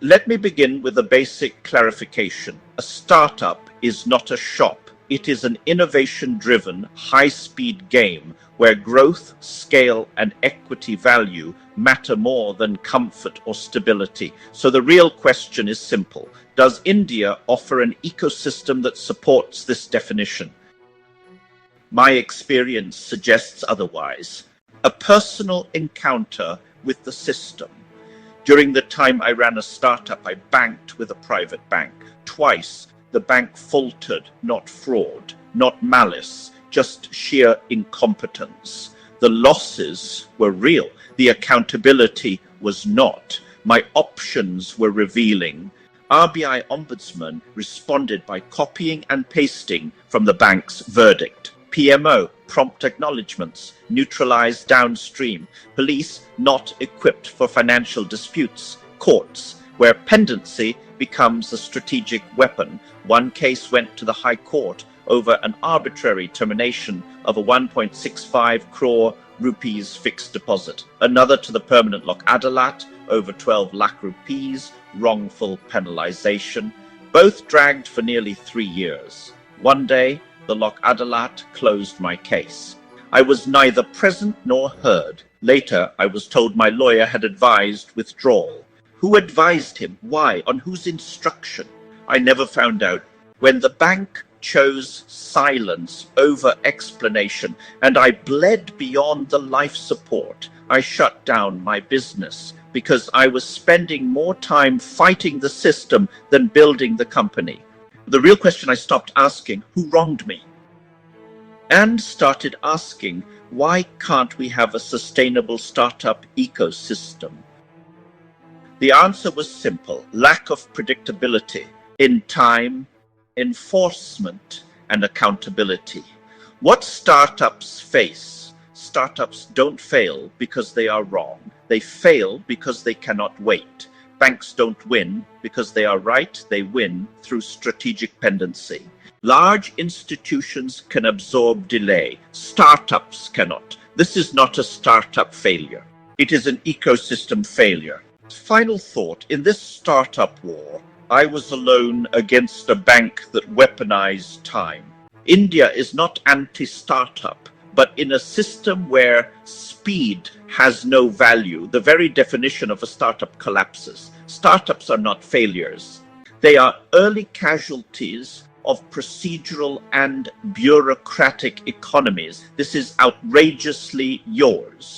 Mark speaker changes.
Speaker 1: Let me begin with a basic clarification. A startup is not a shop. It is an innovation-driven, high-speed game where growth, scale, and equity value matter more than comfort or stability. So the real question is simple. Does India offer an ecosystem that supports this definition? My experience suggests otherwise. A personal encounter with the system. During the time I ran a startup, I banked with a private bank. Twice, the bank faltered, not fraud, not malice, just sheer incompetence. The losses were real. The accountability was not. My options were revealing. RBI Ombudsman responded by copying and pasting from the bank's verdict. PMO, prompt acknowledgements, neutralized downstream. Police not equipped for financial disputes. Courts, where pendency becomes a strategic weapon. One case went to the High Court over an arbitrary termination of a 1.65 crore rupees fixed deposit. Another to the permanent Lok Adalat over 12 lakh rupees, wrongful penalization. Both dragged for nearly 3 years. One day, the Lok Adalat closed my case. I was neither present nor heard. Later, I was told my lawyer had advised withdrawal. Who advised him? Why? On whose instruction? I never found out. When the bank chose silence over explanation, and I bled beyond the life support, I shut down my business because I was spending more time fighting the system than building the company. The real question I stopped asking, who wronged me? And started asking, why can't we have a sustainable startup ecosystem? The answer was simple: lack of predictability in time, enforcement, and accountability. What startups face? Startups don't fail because they are wrong. They fail because they cannot wait. Banks don't win because they are right. They win through strategic pendency. Large institutions can absorb delay. Startups cannot. This is not a startup failure. It is an ecosystem failure. Final thought, in this startup war, I was alone against a bank that weaponized time. India is not anti-startup, but in a system where speed has no value, the very definition of a startup collapses. Startups are not failures. They are early casualties of procedural and bureaucratic economies. This is outrageously yours.